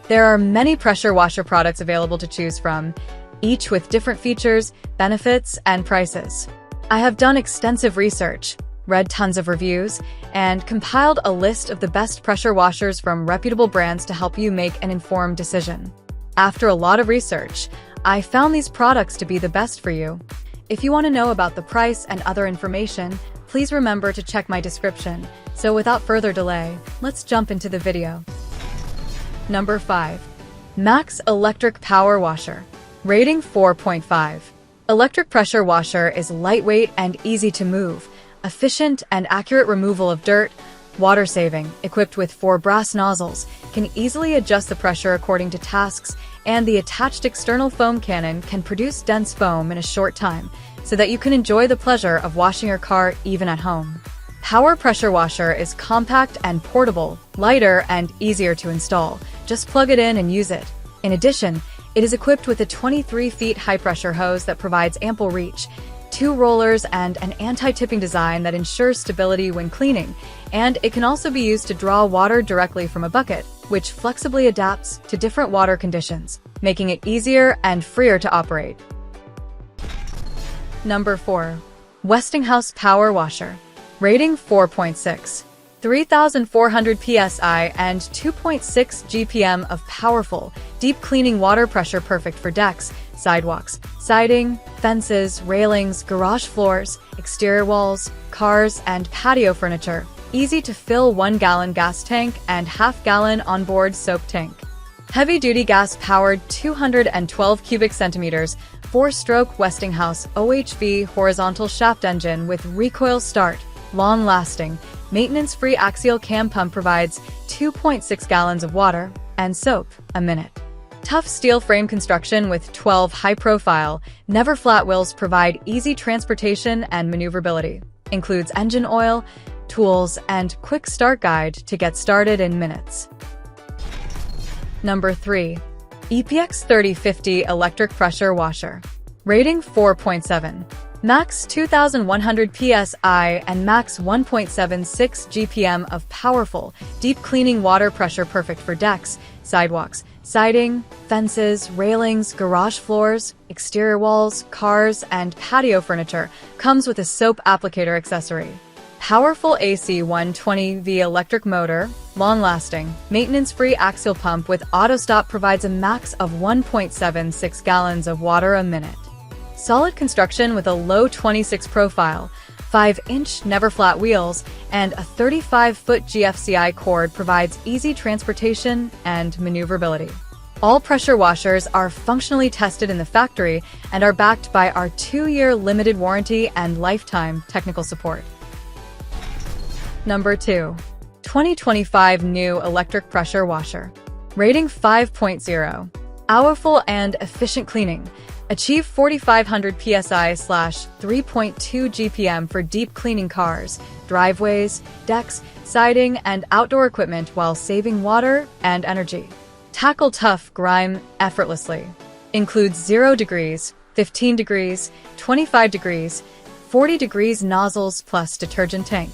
There are many pressure washer products available to choose from, each with different features, benefits, and prices. I have done extensive research, read tons of reviews, and compiled a list of the best pressure washers from reputable brands to help you make an informed decision. After a lot of research, I found these products to be the best for you. If you want to know about the price and other information, please remember to check my description. So without further delay, let's jump into the video. Number 5. Max Electric Power Washer. Rating 4.5. Electric pressure washer is lightweight and easy to move, efficient and accurate removal of dirt, water-saving, equipped with 4 brass nozzles, can easily adjust the pressure according to tasks, and the attached external foam cannon can produce dense foam in a short time, so that you can enjoy the pleasure of washing your car even at home. Power pressure washer is compact and portable, lighter and easier to install. Just plug it in and use it. In addition, it is equipped with a 23 feet high-pressure hose that provides ample reach, 2 rollers, and an anti-tipping design that ensures stability when cleaning, and it can also be used to draw water directly from a bucket, which flexibly adapts to different water conditions, making it easier and freer to operate. Number 4. Westinghouse Power Washer. Rating 4.6. 3,400 psi and 2.6 GPM of powerful, deep cleaning water pressure, perfect for decks, sidewalks, siding, fences, railings, garage floors, exterior walls, cars, and patio furniture. Easy to fill 1-gallon gas tank and half-gallon onboard soap tank. Heavy-duty gas-powered 212 cubic centimeters, 4-stroke Westinghouse OHV horizontal shaft engine with recoil start, long-lasting, maintenance-free axial cam pump provides 2.6 gallons of water and soap a minute. Tough steel frame construction with 12 high-profile, never-flat wheels provide easy transportation and maneuverability. Includes engine oil, tools, and quick start guide to get started in minutes. Number 3. EPX 3050 Electric Pressure Washer. Rating 4.7. Max 2,100 psi and max 1.76 GPM of powerful, deep cleaning water pressure, perfect for decks, sidewalks, siding, fences, railings, garage floors, exterior walls, cars, and patio furniture. Comes with a soap applicator accessory. Powerful AC 120V electric motor, long-lasting, maintenance-free axial pump with auto-stop provides a max of 1.76 gallons of water a minute. Solid construction with a low 26 profile, 5-inch never-flat wheels, and a 35-foot GFCI cord provides easy transportation and maneuverability. All pressure washers are functionally tested in the factory and are backed by our 2-year limited warranty and lifetime technical support. Number 2. 2025 New Electric Pressure Washer. Rating 5.0. Powerful and efficient cleaning. Achieve 4,500 psi/3.2 GPM for deep cleaning cars, driveways, decks, siding, and outdoor equipment while saving water and energy. Tackle tough grime effortlessly. Includes 0 degrees, 15 degrees, 25 degrees, 40 degrees nozzles plus detergent tank.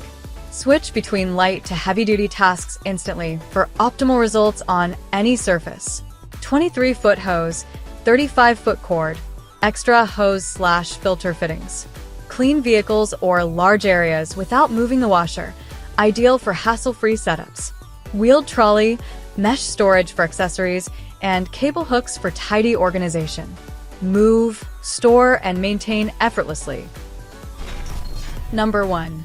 Switch between light to heavy-duty tasks instantly for optimal results on any surface. 23-foot hose, 35-foot cord, extra hose/filter fittings. Clean vehicles or large areas without moving the washer. Ideal for hassle-free setups. Wheeled trolley, mesh storage for accessories, and cable hooks for tidy organization. Move, store, and maintain effortlessly. Number 1.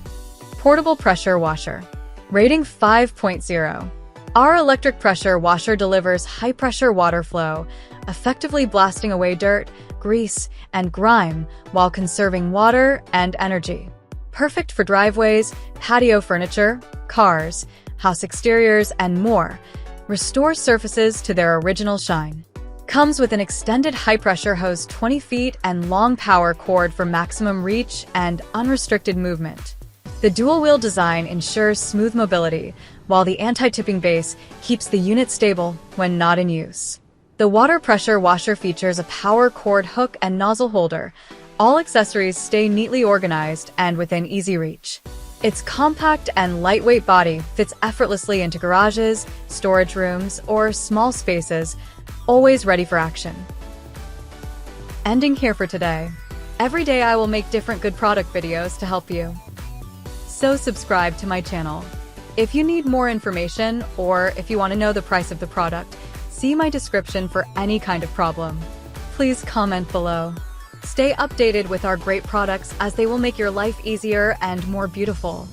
Portable Pressure Washer. Rating 5.0. Our electric pressure washer delivers high-pressure water flow, effectively blasting away dirt, grease, and grime while conserving water and energy. Perfect for driveways, patio furniture, cars, house exteriors, and more. Restore surfaces to their original shine. Comes with an extended high-pressure hose 20 feet and long power cord for maximum reach and unrestricted movement. The dual-wheel design ensures smooth mobility, while the anti-tipping base keeps the unit stable when not in use. The water pressure washer features a power cord hook and nozzle holder. All accessories stay neatly organized and within easy reach. Its compact and lightweight body fits effortlessly into garages, storage rooms, or small spaces, always ready for action. Ending here for today. Every day I will make different good product videos to help you. So subscribe to my channel. If you need more information or if you want to know the price of the product, see my description for any kind of problem. Please comment below. Stay updated with our great products as they will make your life easier and more beautiful.